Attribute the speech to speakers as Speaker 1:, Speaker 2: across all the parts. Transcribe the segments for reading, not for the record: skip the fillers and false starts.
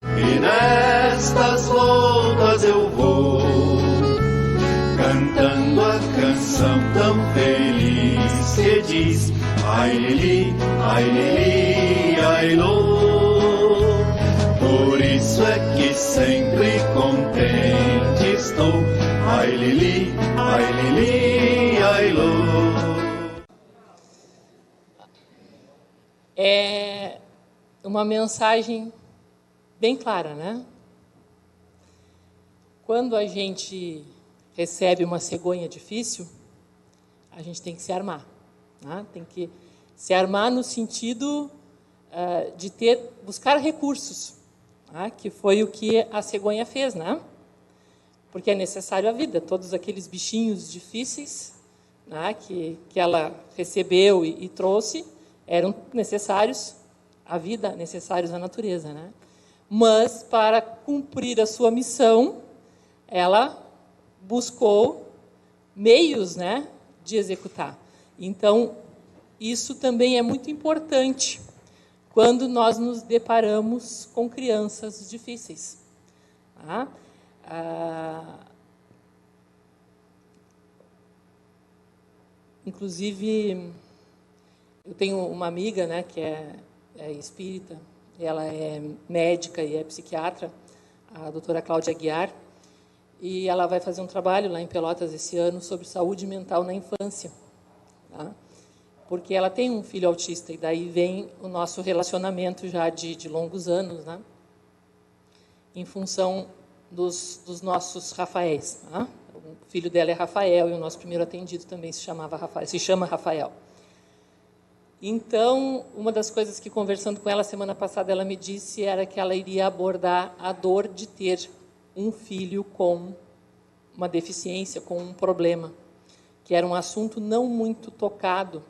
Speaker 1: E nestas voltas eu vou, cantando a canção tão feliz que diz: ai lili, ai lô. Por isso é que sempre contente estou. Ai lili, ai lô.
Speaker 2: É uma mensagem bem clara, né? Quando a gente recebe uma cegonha difícil, a gente tem que se armar, né? Tem que se armar no sentido de buscar recursos, né? Que foi o que a cegonha fez, né? Porque é necessário a vida, todos aqueles bichinhos difíceis, né, que ela recebeu e trouxe, eram necessários à vida, necessários à natureza, né? Mas, para cumprir a sua missão, ela buscou meios, né, de executar. Então, isso também é muito importante quando nós nos deparamos com crianças difíceis. Tá? Inclusive, eu tenho uma amiga, né, que é espírita, ela é médica e é psiquiatra, a doutora Cláudia Aguiar, e ela vai fazer um trabalho lá em Pelotas esse ano sobre saúde mental na infância, tá? Porque ela tem um filho autista, e daí vem o nosso relacionamento já de longos anos, né, em função dos nossos Rafaéis, tá? O filho dela é Rafael, e o nosso primeiro atendido também se chama Rafael. Então, uma das coisas que, conversando com ela semana passada, ela me disse era que ela iria abordar a dor de ter um filho com uma deficiência, com um problema, que era um assunto não muito tocado,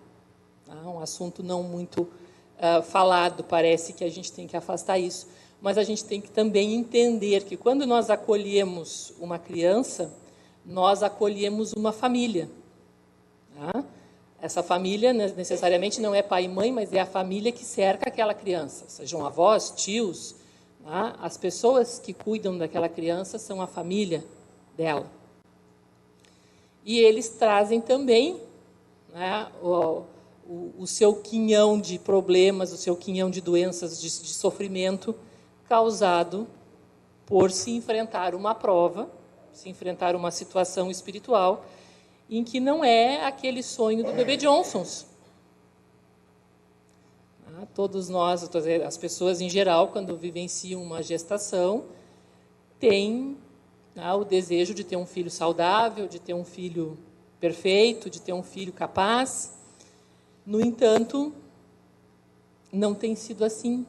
Speaker 2: tá? Um assunto não muito falado. Parece que a gente tem que afastar isso, mas a gente tem que também entender que, quando nós acolhemos uma criança, nós acolhemos uma família, tá? Essa família necessariamente não é pai e mãe, mas é a família que cerca aquela criança, sejam avós, tios, tá? As pessoas que cuidam daquela criança são a família dela. E eles trazem também, né, o seu quinhão de problemas, o seu quinhão de doenças, de sofrimento causado por se enfrentar uma prova, se enfrentar uma situação espiritual em que não é aquele sonho do bebê Johnsons. Todos nós, as pessoas em geral, quando vivenciam uma gestação, têm o desejo de ter um filho saudável, de ter um filho perfeito, de ter um filho capaz. No entanto, não tem sido assim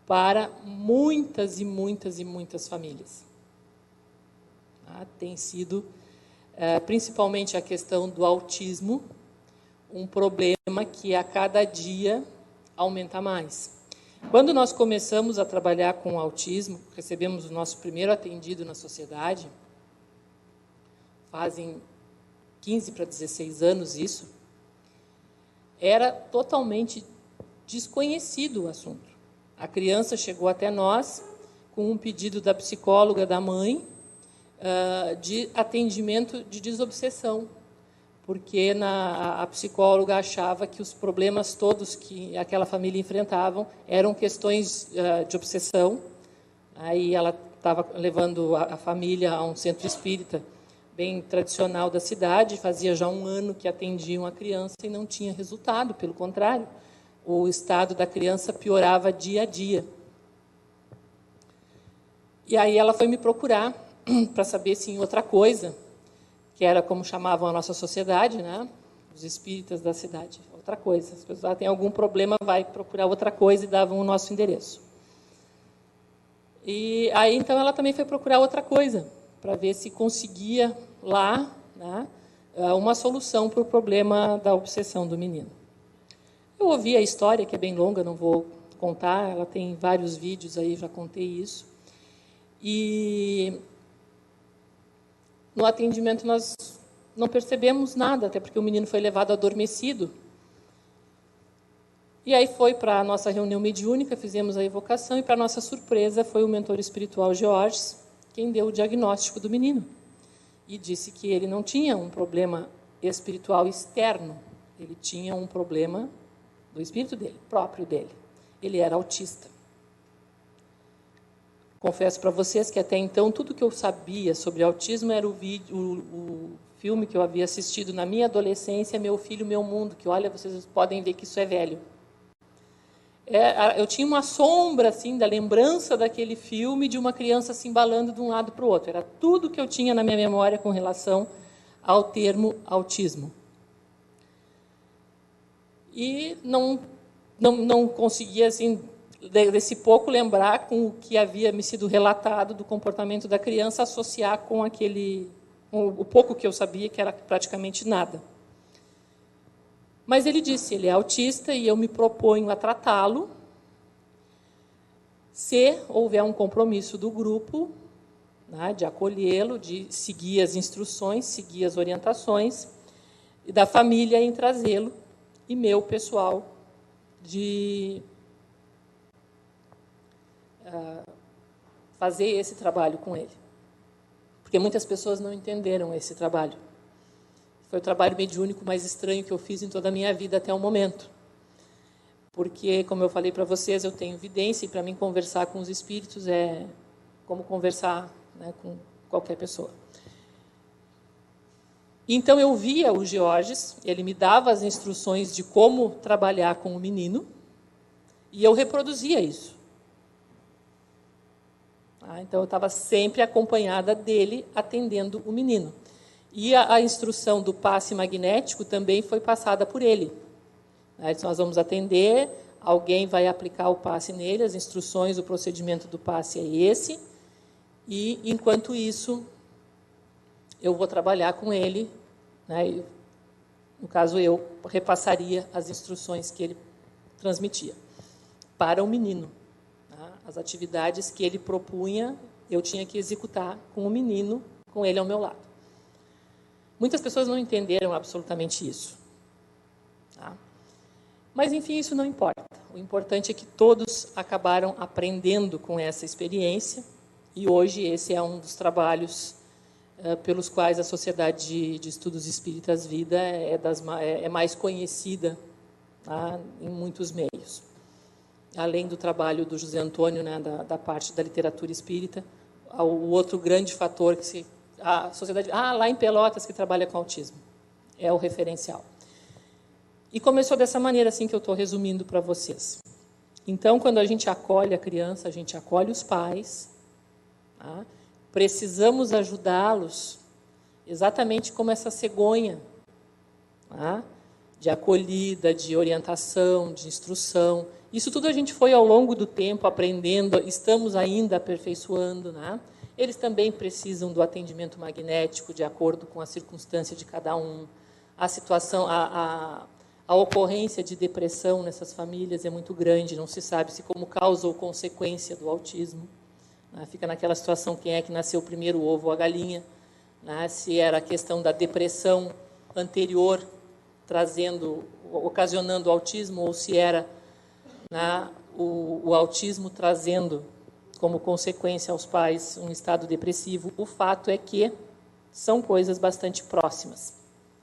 Speaker 2: para muitas e muitas e muitas famílias. Tem sido, principalmente a questão do autismo, um problema que a cada dia aumenta mais. Quando nós começamos a trabalhar com o autismo, recebemos o nosso primeiro atendido na sociedade, fazem 15 para 16 anos isso, era totalmente desconhecido o assunto. A criança chegou até nós com um pedido da psicóloga da mãe de atendimento de desobsessão, porque a psicóloga achava que os problemas todos que aquela família enfrentavam eram questões de obsessão. Aí ela estava levando a família a um centro espírita bem tradicional da cidade, fazia já um ano que atendiam a criança e não tinha resultado, pelo contrário, o estado da criança piorava dia a dia. E aí ela foi me procurar para saber se em outra coisa, que era como chamavam a nossa sociedade, né? Os espíritas da cidade, outra coisa. Se a pessoa tem algum problema, vai procurar outra coisa, e davam o nosso endereço. E aí, então, ela também foi procurar outra coisa, para ver se conseguia lá, né, uma solução para o problema da obsessão do menino. Eu ouvi a história, que é bem longa, não vou contar, ela tem vários vídeos aí, já contei isso. E no atendimento nós não percebemos nada, até porque o menino foi levado adormecido. E aí foi para a nossa reunião mediúnica, fizemos a evocação, e para nossa surpresa foi o mentor espiritual Georges quem deu o diagnóstico do menino. E disse que ele não tinha um problema espiritual externo, ele tinha um problema do espírito dele, próprio dele. Ele era autista. Confesso para vocês que até então tudo que eu sabia sobre autismo era o filme que eu havia assistido na minha adolescência, Meu Filho, Meu Mundo, que, olha, vocês podem ver que isso é velho. Eu tinha uma sombra assim da lembrança daquele filme de uma criança se embalando de um lado para o outro. Era tudo que eu tinha na minha memória com relação ao termo autismo. E não conseguia, assim, desse pouco, lembrar com o que havia me sido relatado do comportamento da criança, associar com o pouco que eu sabia, que era praticamente nada. Mas ele disse, ele é autista e eu me proponho a tratá-lo se houver um compromisso do grupo, né, de acolhê-lo, de seguir as instruções, seguir as orientações, e da família em trazê-lo, e meu pessoal de fazer esse trabalho com ele. Porque muitas pessoas não entenderam esse trabalho. Foi o trabalho mediúnico mais estranho que eu fiz em toda a minha vida até o momento. Porque, como eu falei para vocês, eu tenho vidência, e para mim conversar com os espíritos é como conversar, né, com qualquer pessoa. Então eu via o Georges, ele me dava as instruções de como trabalhar com o menino, e eu reproduzia isso. Então eu estava sempre acompanhada dele, atendendo o menino. E a instrução do passe magnético também foi passada por ele. Nós vamos atender, alguém vai aplicar o passe nele, as instruções, o procedimento do passe é esse, e, enquanto isso, eu vou trabalhar com ele, né? No caso, eu repassaria as instruções que ele transmitia para o menino. Tá? As atividades que ele propunha, eu tinha que executar com o menino, com ele ao meu lado. Muitas pessoas não entenderam absolutamente isso. Tá? Mas, enfim, isso não importa. O importante é que todos acabaram aprendendo com essa experiência, e hoje esse é um dos trabalhos pelos quais a Sociedade de Estudos Espíritas Vida é mais conhecida, tá, em muitos meios. Além do trabalho do José Antônio, né, da parte da literatura espírita, o outro grande fator que a sociedade... lá em Pelotas, que trabalha com autismo. É o referencial. E começou dessa maneira, assim, que eu estou resumindo para vocês. Então, quando a gente acolhe a criança, a gente acolhe os pais. Tá? Precisamos ajudá-los, exatamente como essa cegonha, tá? De acolhida, de orientação, de instrução. Isso tudo a gente foi, ao longo do tempo, aprendendo, estamos ainda aperfeiçoando, né? Eles também precisam do atendimento magnético, de acordo com a circunstância de cada um. A situação, a ocorrência de depressão nessas famílias é muito grande, não se sabe se como causa ou consequência do autismo. Né? Fica naquela situação, quem é que nasceu primeiro, o ovo ou a galinha? Né? Se era a questão da depressão anterior, ocasionando o autismo, ou se era, né, o autismo trazendo como consequência aos pais um estado depressivo. O fato é que são coisas bastante próximas,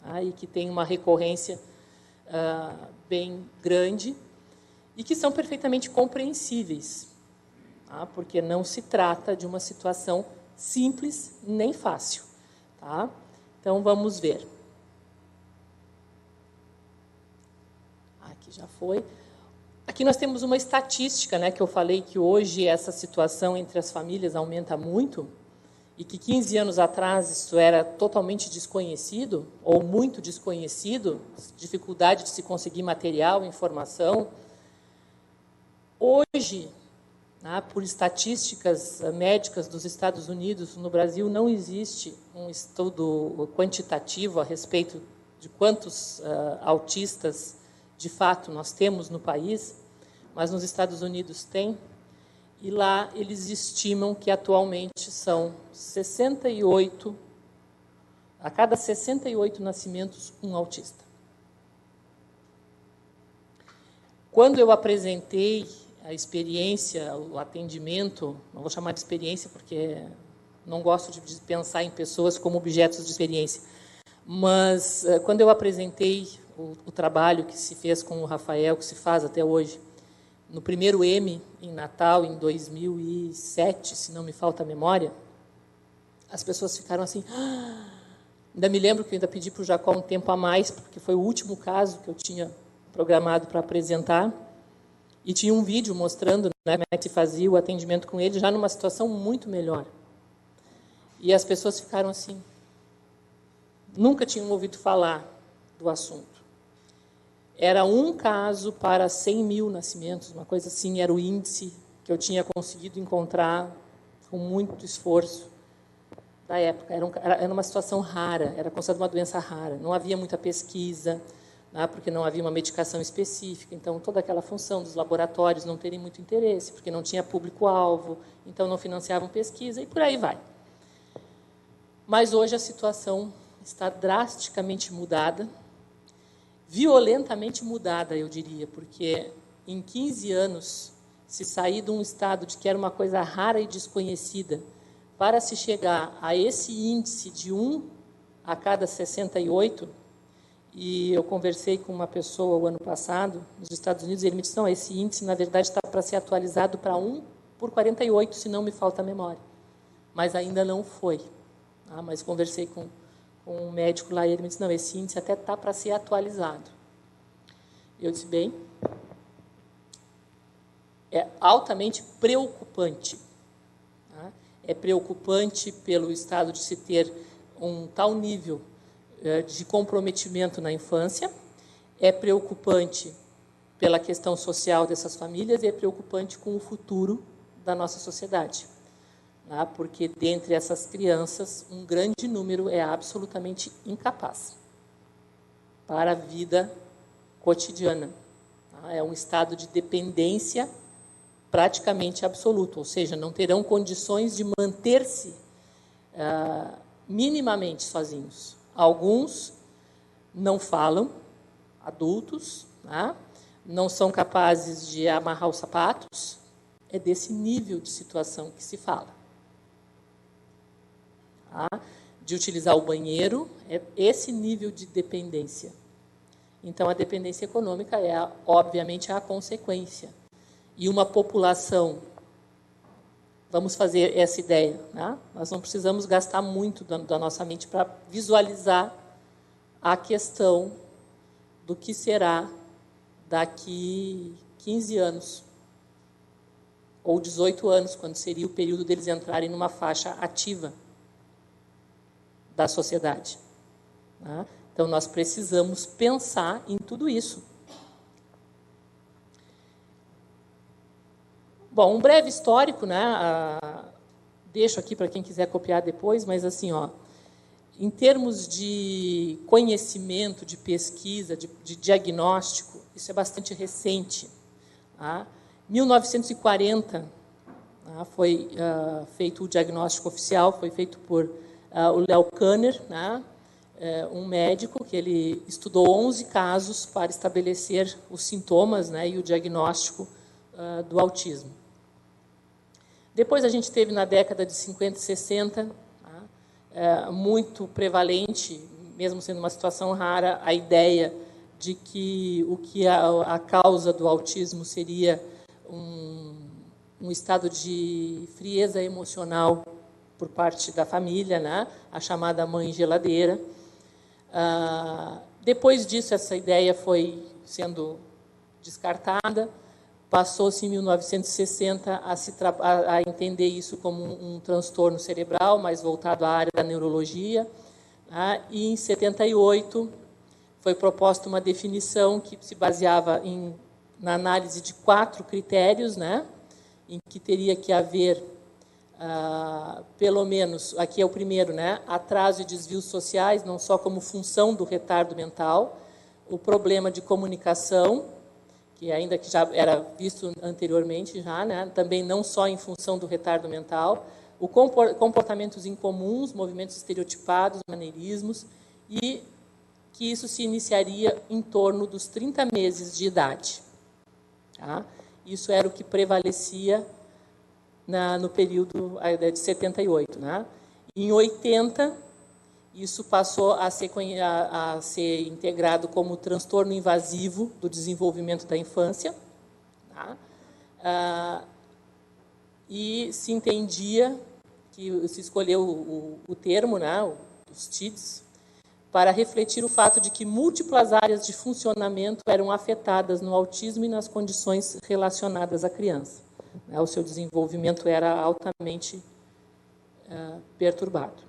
Speaker 2: tá? E que tem uma recorrência bem grande e que são perfeitamente compreensíveis, tá? Porque não se trata de uma situação simples nem fácil. Tá? Então, vamos ver. Aqui já foi. Aqui nós temos uma estatística, né, que eu falei que hoje essa situação entre as famílias aumenta muito, e que 15 anos atrás isso era totalmente desconhecido, ou muito desconhecido, dificuldade de se conseguir material, informação. Hoje, né, por estatísticas médicas dos Estados Unidos, no Brasil não existe um estudo quantitativo a respeito de quantos autistas de fato nós temos no país, mas nos Estados Unidos tem, e lá eles estimam que atualmente são 68, a cada 68 nascimentos, um autista. Quando eu apresentei a experiência, o atendimento, não vou chamar de experiência porque não gosto de pensar em pessoas como objetos de experiência, mas quando eu apresentei o trabalho que se fez com o Rafael, que se faz até hoje, no primeiro M, em Natal, em 2007, se não me falta a memória, as pessoas ficaram assim... Ainda me lembro que eu ainda pedi para o Jacó um tempo a mais, porque foi o último caso que eu tinha programado para apresentar, e tinha um vídeo mostrando, né, como é que se fazia o atendimento com ele, já numa situação muito melhor. E as pessoas ficaram assim, nunca tinham ouvido falar do assunto. Era um caso para 100 mil nascimentos, uma coisa assim, era o índice que eu tinha conseguido encontrar com muito esforço da época. Era uma situação rara, era considerada uma doença rara. Não havia muita pesquisa, né, porque não havia uma medicação específica. Então, toda aquela função dos laboratórios não terem muito interesse, porque não tinha público-alvo, então não financiavam pesquisa, e por aí vai. Mas hoje a situação está drasticamente mudada, violentamente mudada, eu diria, porque em 15 anos, se sair de um estado de que era uma coisa rara e desconhecida, para se chegar a esse índice de 1 a cada 68, e eu conversei com uma pessoa o ano passado, nos Estados Unidos, e ele me disse, não, esse índice, na verdade, está para ser atualizado para 1 por 48, se não me falta a memória. Mas ainda não foi. Mas conversei com um médico lá, e ele me disse, não, esse índice até está para ser atualizado. Eu disse, bem, é altamente preocupante. É preocupante pelo estado de se ter um tal nível de comprometimento na infância, é preocupante pela questão social dessas famílias e é preocupante com o futuro da nossa sociedade. Porque, dentre essas crianças, um grande número é absolutamente incapaz para a vida cotidiana. É um estado de dependência praticamente absoluto, ou seja, não terão condições de manter-se minimamente sozinhos. Alguns não falam, adultos, não são capazes de amarrar os sapatos. É desse nível de situação que se fala. De utilizar o banheiro, é esse nível de dependência. Então, a dependência econômica é, obviamente, a consequência. E uma população, vamos fazer essa ideia, nós não precisamos gastar muito da nossa mente para visualizar a questão do que será daqui 15 anos, ou 18 anos, quando seria o período deles entrarem numa faixa ativa da sociedade. Então, nós precisamos pensar em tudo isso. Bom, um breve histórico, deixo aqui para quem quiser copiar depois, mas assim, em termos de conhecimento, de pesquisa, de diagnóstico, isso é bastante recente. 1940 foi feito o diagnóstico oficial, foi feito por o Léo Kanner, um médico que ele estudou 11 casos para estabelecer os sintomas e o diagnóstico do autismo. Depois a gente teve na década de 50 e 60, muito prevalente, mesmo sendo uma situação rara, a ideia de que a causa do autismo seria um estado de frieza emocional por parte da família, a chamada mãe geladeira. Depois disso, essa ideia foi sendo descartada. Passou-se em 1960 a entender isso como um transtorno cerebral, mais voltado à área da neurologia. E em 78 foi proposta uma definição que se baseava na análise de 4 critérios, em que teria que haver, pelo menos, aqui é o primeiro, atraso e desvios sociais, não só como função do retardo mental, o problema de comunicação, que ainda que já era visto anteriormente, também não só em função do retardo mental, o comportamentos incomuns, movimentos estereotipados, maneirismos, e que isso se iniciaria em torno dos 30 meses de idade. Tá? Isso era o que prevalecia no período de 78. Né? Em 80, isso passou a ser integrado como transtorno invasivo do desenvolvimento da infância. Tá? E se entendia que se escolheu o termo, né, os TIDs, para refletir o fato de que múltiplas áreas de funcionamento eram afetadas no autismo e nas condições relacionadas à criança. O seu desenvolvimento era altamente perturbado.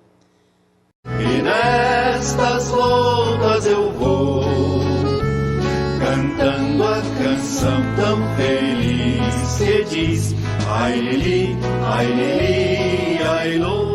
Speaker 1: E nestas voltas eu vou, cantando a canção tão feliz que diz: ai, lili, ai, lili, ai, lo.